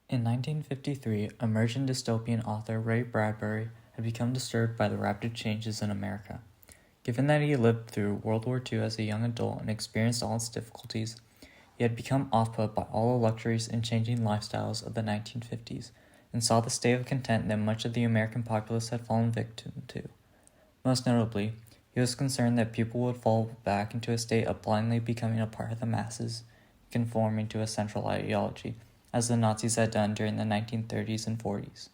In 1953, emerging dystopian author Ray Bradbury had become disturbed by the rapid changes in America. Given that he lived through World War II as a young adult and experienced all its difficulties, he had become off-put by all the luxuries and changing lifestyles of the 1950s and saw the state of content that much of the American populace had fallen victim to. Most notably, he was concerned that people would fall back into a state of blindly becoming a part of the masses, conforming to a central ideology, as the Nazis had done during the 1930s and 40s.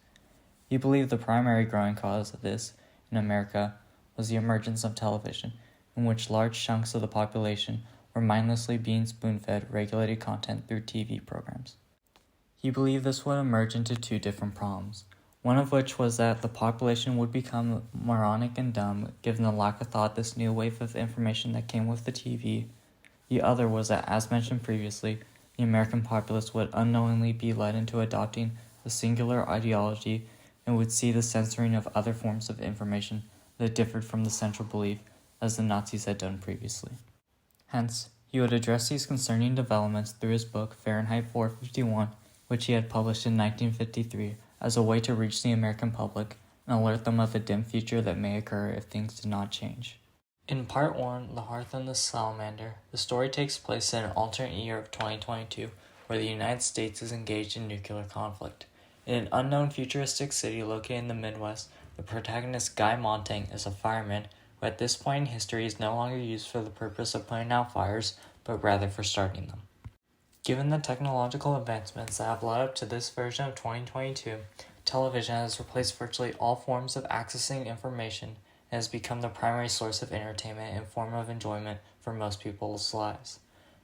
He believed the primary growing cause of this in America was the emergence of television, in which large chunks of the population were mindlessly being spoon-fed regulated content through TV programs. He believed this would emerge into two different problems, one of which was that the population would become moronic and dumb given the lack of thought this new wave of information that came with the TV. The other was that, as mentioned previously, the American populace would unknowingly be led into adopting a singular ideology and would see the censoring of other forms of information that differed from the central belief, as the Nazis had done previously. Hence, he would address these concerning developments through his book Farenheit 451, which he had published in 1953, as a way to reach the American public and alert them of the dim future that may occur if things did not change. In Part 1, The Hearth and the Salamander, the story takes place in an alternate year of 2022, where the United States is engaged in nuclear conflict. In an unknown futuristic city located in the Midwest, the protagonist Guy Montang is a fireman who at this point in history is no longer used for the purpose of putting out fires, but rather for starting them. Given the technological advancements that have led up to this version of 2022, television has replaced virtually all forms of accessing information and has become the primary source of entertainment and form of enjoyment for most people's lives.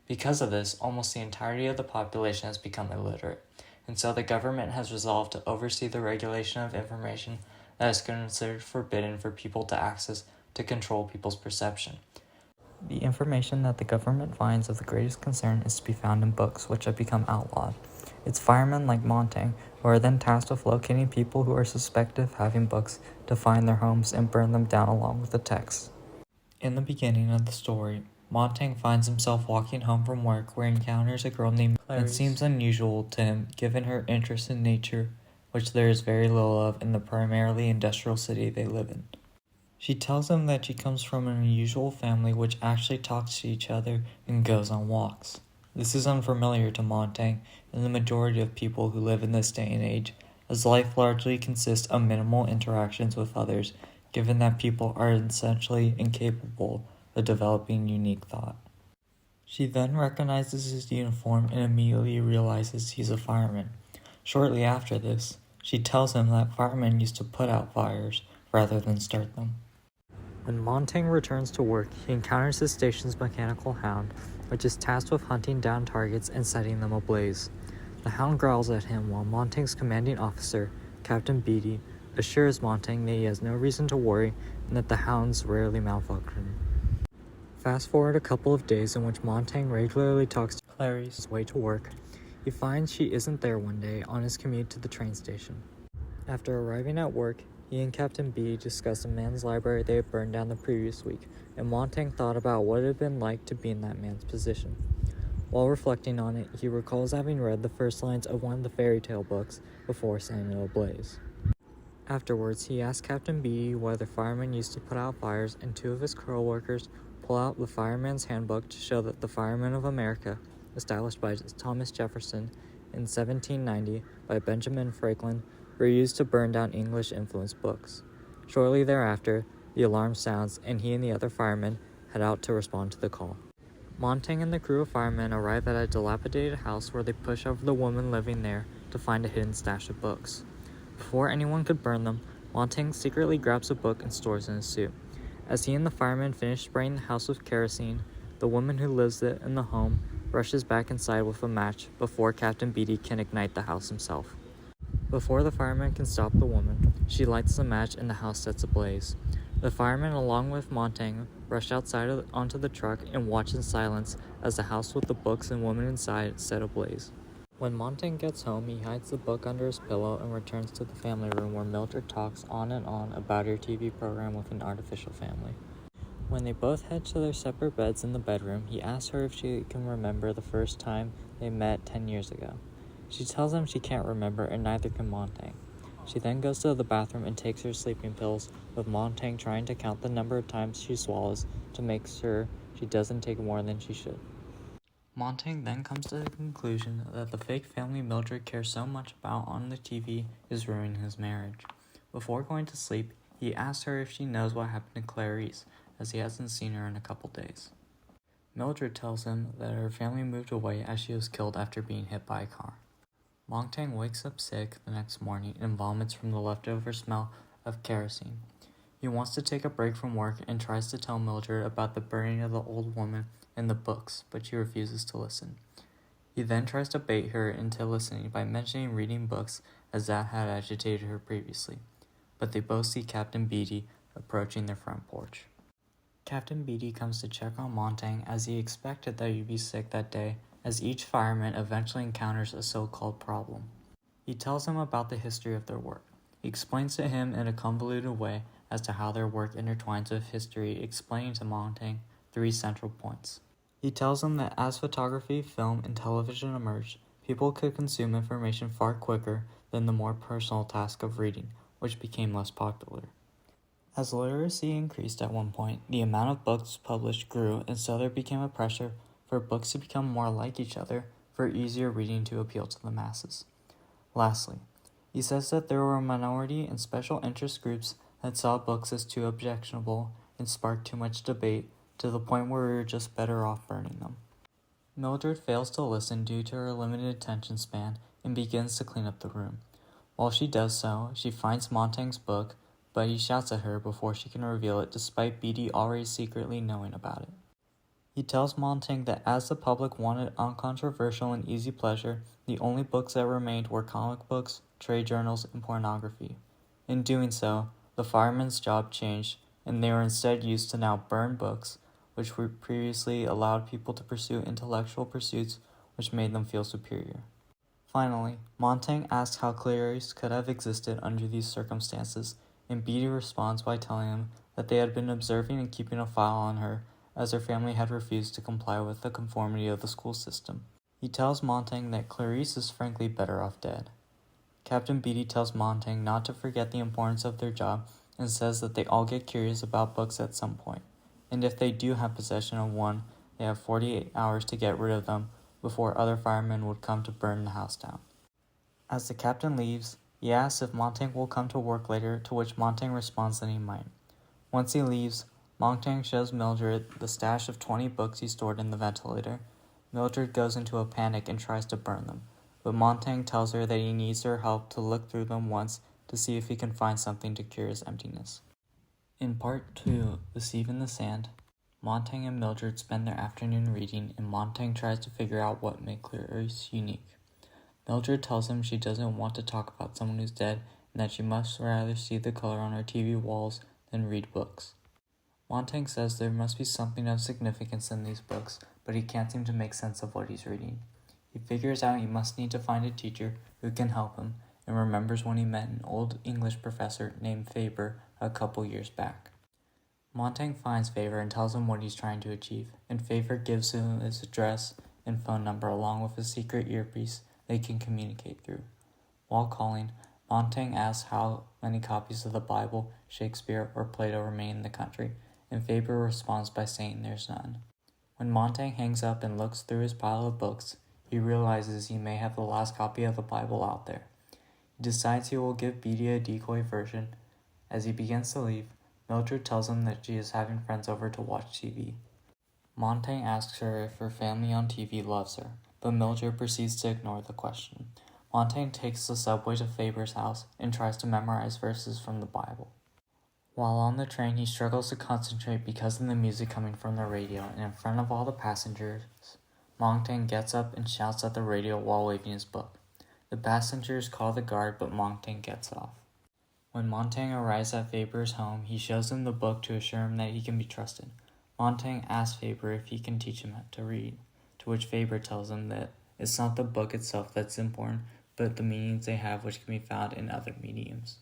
Because of this, almost the entirety of the population has become illiterate, and so the government has resolved to oversee the regulation of information that is considered forbidden for people to access to control people's perception. The information that the government finds of the greatest concern is to be found in books, which have become outlawed. It's firemen like Montang who are then tasked with locating people who are suspected of having books to find their homes and burn them down along with the text. In the beginning of the story, Montang finds himself walking home from work where he encounters a girl named Clarice. It seems unusual to him given her interest in nature, which there is very little of in the primarily industrial city they live in. She tells him that she comes from an unusual family which actually talks to each other and goes on walks. This is unfamiliar to Montang and the majority of people who live in this day and age, as life largely consists of minimal interactions with others, given that people are essentially incapable of developing unique thought. She then recognizes his uniform and immediately realizes he's a fireman. Shortly after this, she tells him that firemen used to put out fires rather than start them. When Montang returns to work, he encounters his station's mechanical hound, which is tasked with hunting down targets and setting them ablaze. The hound growls at him while Montang's commanding officer, Captain Beatty, assures Montang that he has no reason to worry and that the hounds rarely malfunction. Fast forward a couple of days in which Montang regularly talks to Clarice on his way to work. He finds she isn't there one day on his commute to the train station. After arriving at work, he and Captain B discussed a man's library they had burned down the previous week, and Montang thought about what it had been like to be in that man's position. While reflecting on it, he recalls having read the first lines of one of the fairy tale books before setting it ablaze. Afterwards, he asked Captain B whether firemen used to put out fires, and two of his co-workers pull out the Fireman's Handbook to show that the Firemen of America, established by Thomas Jefferson in 1790 by Benjamin Franklin, were used to burn down English-influenced books. Shortly thereafter, the alarm sounds, and he and the other firemen head out to respond to the call. Montang and the crew of firemen arrive at a dilapidated house where they push over the woman living there to find a hidden stash of books. Before anyone could burn them, Montang secretly grabs a book and stores it in his suit. As he and the firemen finish spraying the house with kerosene, the woman who lives in the home rushes back inside with a match before Captain Beatty can ignite the house himself. Before the fireman can stop the woman, she lights the match and the house sets ablaze. The firemen, along with Montang, rush outside onto the truck and watch in silence as the house with the books and woman inside set ablaze. When Montang gets home, he hides the book under his pillow and returns to the family room where Mildred talks on and on about her TV program with an artificial family. When they both head to their separate beds in the bedroom, he asks her if she can remember the first time they met 10 years ago. She tells him she can't remember, and neither can Montang. She then goes to the bathroom and takes her sleeping pills, with Montang trying to count the number of times she swallows to make sure she doesn't take more than she should. Montang then comes to the conclusion that the fake family Mildred cares so much about on the TV is ruining his marriage. Before going to sleep, he asks her if she knows what happened to Clarice, as he hasn't seen her in a couple days. Mildred tells him that her family moved away as she was killed after being hit by a car. Montang wakes up sick the next morning and vomits from the leftover smell of kerosene. He wants to take a break from work and tries to tell Mildred about the burning of the old woman and the books, but she refuses to listen. He then tries to bait her into listening by mentioning reading books, as that had agitated her previously. But they both see Captain Beatty approaching their front porch. Captain Beatty comes to check on Montang, as he expected that he'd be sick that day, as each fireman eventually encounters a so-called problem. He tells him about the history of their work. He explains to him in a convoluted way as to how their work intertwines with history, explaining to Montang 3 central points. He tells him that as photography, film, and television emerged, people could consume information far quicker than the more personal task of reading, which became less popular. As literacy increased at one point, the amount of books published grew, and so there became a pressure for books to become more like each other for easier reading to appeal to the masses. Lastly, he says that there were a minority and special interest groups that saw books as too objectionable and sparked too much debate, to the point where we were just better off burning them. Mildred fails to listen due to her limited attention span and begins to clean up the room. While she does so, she finds Montang's book, but he shouts at her before she can reveal it, despite Beatty already secretly knowing about it. He tells Montang that as the public wanted uncontroversial and easy pleasure, the only books that remained were comic books, trade journals, and pornography. In doing so, the firemen's job changed, and they were instead used to now burn books, which were previously allowed people to pursue intellectual pursuits which made them feel superior. Finally, Montang asks how Clarice could have existed under these circumstances, and Beatty responds by telling him that they had been observing and keeping a file on her, as her family had refused to comply with the conformity of the school system. He tells Montang that Clarice is frankly better off dead. Captain Beatty tells Montang not to forget the importance of their job and says that they all get curious about books at some point, and if they do have possession of one, they have 48 hours to get rid of them before other firemen would come to burn the house down. As the captain leaves, he asks if Montang will come to work later, to which Montang responds that he might. Once he leaves, Montang shows Mildred the stash of 20 books he stored in the ventilator. Mildred goes into a panic and tries to burn them, but Montang tells her that he needs her help to look through them once to see if he can find something to cure his emptiness. In part 2, The Sieve in the Sand, Montang and Mildred spend their afternoon reading, and Montang tries to figure out what made Clarice unique. Mildred tells him she doesn't want to talk about someone who's dead, and that she must rather see the color on her TV walls than read books. Montang says there must be something of significance in these books, but he can't seem to make sense of what he's reading. He figures out he must need to find a teacher who can help him, and remembers when he met an old English professor named Faber a couple years back. Montang finds Faber and tells him what he's trying to achieve, and Faber gives him his address and phone number along with a secret earpiece they can communicate through. While calling, Montang asks how many copies of the Bible, Shakespeare, or Plato remain in the country, and Faber responds by saying there's none. When Montang hangs up and looks through his pile of books, he realizes he may have the last copy of the Bible out there. He decides he will give Beatty a decoy version. As he begins to leave, Mildred tells him that she is having friends over to watch TV. Montang asks her if her family on TV loves her, but Mildred proceeds to ignore the question. Montang takes the subway to Faber's house and tries to memorize verses from the Bible. While on the train, he struggles to concentrate because of the music coming from the radio, and in front of all the passengers, Montang gets up and shouts at the radio while waving his book. The passengers call the guard, but Montang gets off. When Montang arrives at Faber's home, he shows him the book to assure him that he can be trusted. Montang asks Faber if he can teach him how to read, to which Faber tells him that it's not the book itself that's important, but the meanings they have, which can be found in other mediums.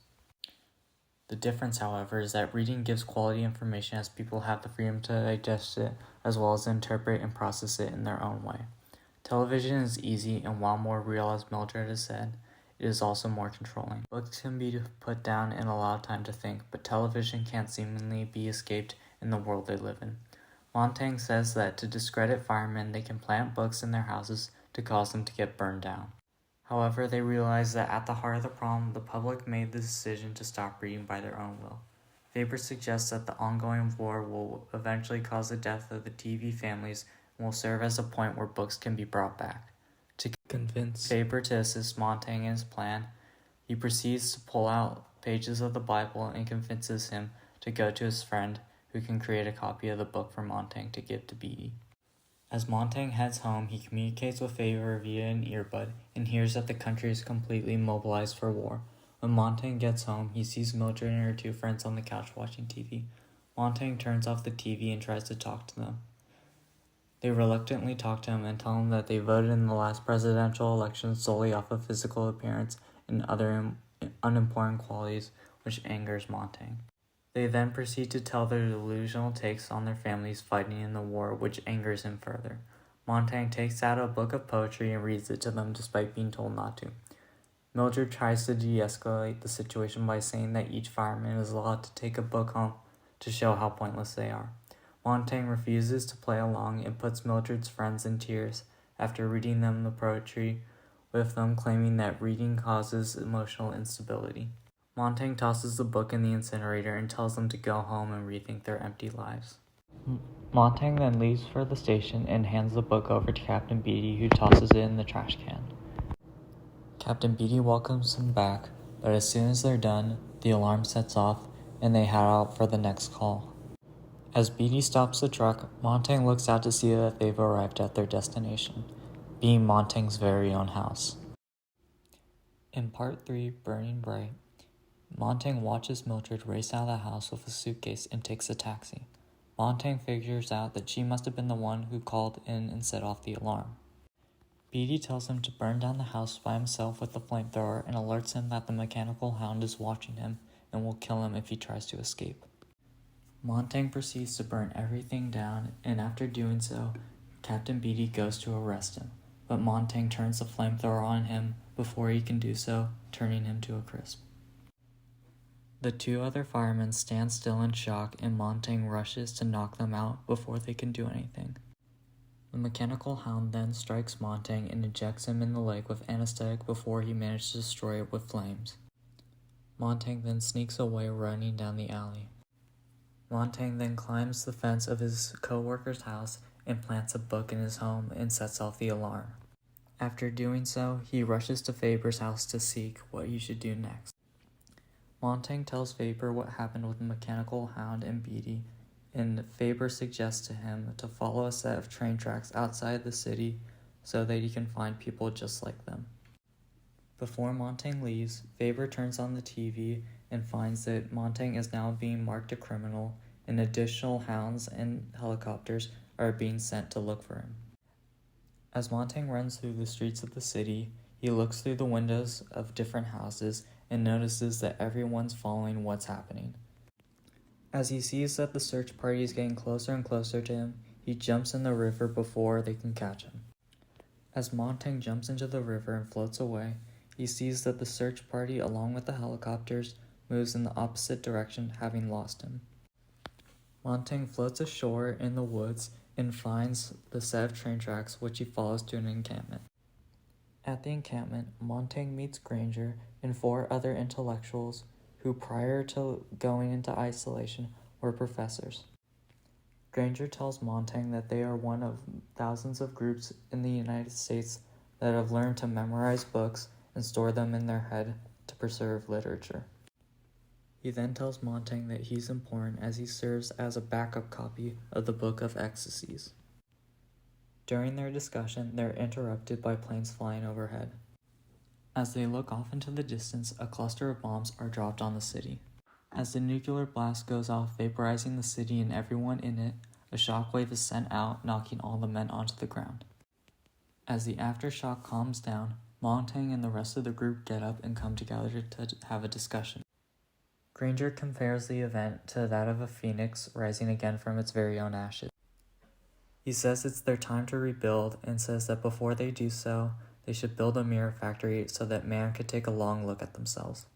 The difference, however, is that reading gives quality information, as people have the freedom to digest it as well as interpret and process it in their own way. Television is easy, and while more real, as Mildred has said, it is also more controlling. Books can be put down and allowed time to think, but television can't seemingly be escaped in the world they live in. Montaigne says that to discredit firemen, they can plant books in their houses to cause them to get burned down. However, they realize that at the heart of the problem, the public made the decision to stop reading by their own will. Faber suggests that the ongoing war will eventually cause the death of the TV families and will serve as a point where books can be brought back. To convince Faber to assist Montaigne in his plan, he proceeds to pull out pages of the Bible and convinces him to go to his friend, who can create a copy of the book for Montaigne to give to Beattie. As Montaigne heads home, he communicates with Faber via an earbud and hears that the country is completely mobilized for war. When Montaigne gets home, he sees Mildred and her two friends on the couch watching TV. Montaigne turns off the TV and tries to talk to them. They reluctantly talk to him and tell him that they voted in the last presidential election solely off of physical appearance and other unimportant qualities, which angers Montaigne. They then proceed to tell their delusional takes on their families fighting in the war, which angers him further. Montaigne takes out a book of poetry and reads it to them despite being told not to. Mildred tries to de-escalate the situation by saying that each fireman is allowed to take a book home to show how pointless they are. Montaigne refuses to play along and puts Mildred's friends in tears after reading them the poetry, with them claiming that reading causes emotional instability. Montaigne tosses the book in the incinerator and tells them to go home and rethink their empty lives. Montaigne then leaves for the station and hands the book over to Captain Beattie, who tosses it in the trash can. Captain Beattie welcomes him back, but as soon as they're done, the alarm sets off and they head out for the next call. As Beattie stops the truck, Montaigne looks out to see that they've arrived at their destination, being Montaigne's very own house. In Part 3, Burning Bright, Montaigne watches Mildred race out of the house with a suitcase and takes a taxi. Montaigne figures out that she must have been the one who called in and set off the alarm. Beattie tells him to burn down the house by himself with the flamethrower and alerts him that the mechanical hound is watching him and will kill him if he tries to escape. Montaigne proceeds to burn everything down, and after doing so, Captain Beattie goes to arrest him, but Montaigne turns the flamethrower on him before he can do so, turning him to a crisp. The two other firemen stand still in shock, and Montaigne rushes to knock them out before they can do anything. The mechanical hound then strikes Montaigne and injects him in the leg with anesthetic before he manages to destroy it with flames. Montaigne then sneaks away, running down the alley. Montaigne then climbs the fence of his co-worker's house and plants a book in his home and sets off the alarm. After doing so, he rushes to Faber's house to seek what he should do next. Montaigne tells Faber what happened with the mechanical hound and Beattie, and Faber suggests to him to follow a set of train tracks outside the city so that he can find people just like them. Before Montaigne leaves, Faber turns on the TV and finds that Montaigne is now being marked a criminal, and additional hounds and helicopters are being sent to look for him. As Montaigne runs through the streets of the city, he looks through the windows of different houses and notices that everyone's following what's happening. As he sees that the search party is getting closer and closer to him, he jumps in the river before they can catch him. As Montaigne jumps into the river and floats away, he sees that the search party, along with the helicopters, moves in the opposite direction, having lost him. Montaigne floats ashore in the woods and finds the set of train tracks, which he follows to an encampment. At the encampment, Montaigne meets Granger and 4 other intellectuals who, prior to going into isolation, were professors. Granger tells Montaigne that they are one of thousands of groups in the United States that have learned to memorize books and store them in their head to preserve literature. He then tells Montaigne that he's important as he serves as a backup copy of the Book of Ecstasies. During their discussion, they're interrupted by planes flying overhead. As they look off into the distance, a cluster of bombs are dropped on the city. As the nuclear blast goes off, vaporizing the city and everyone in it, a shockwave is sent out, knocking all the men onto the ground. As the aftershock calms down, Montaigne and the rest of the group get up and come together to have a discussion. Granger compares the event to that of a phoenix rising again from its very own ashes. He says it's their time to rebuild and says that before they do so, they should build a mirror factory so that man could take a long look at themselves.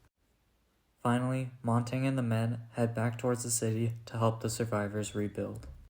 Finally, Montaigne and the men head back towards the city to help the survivors rebuild.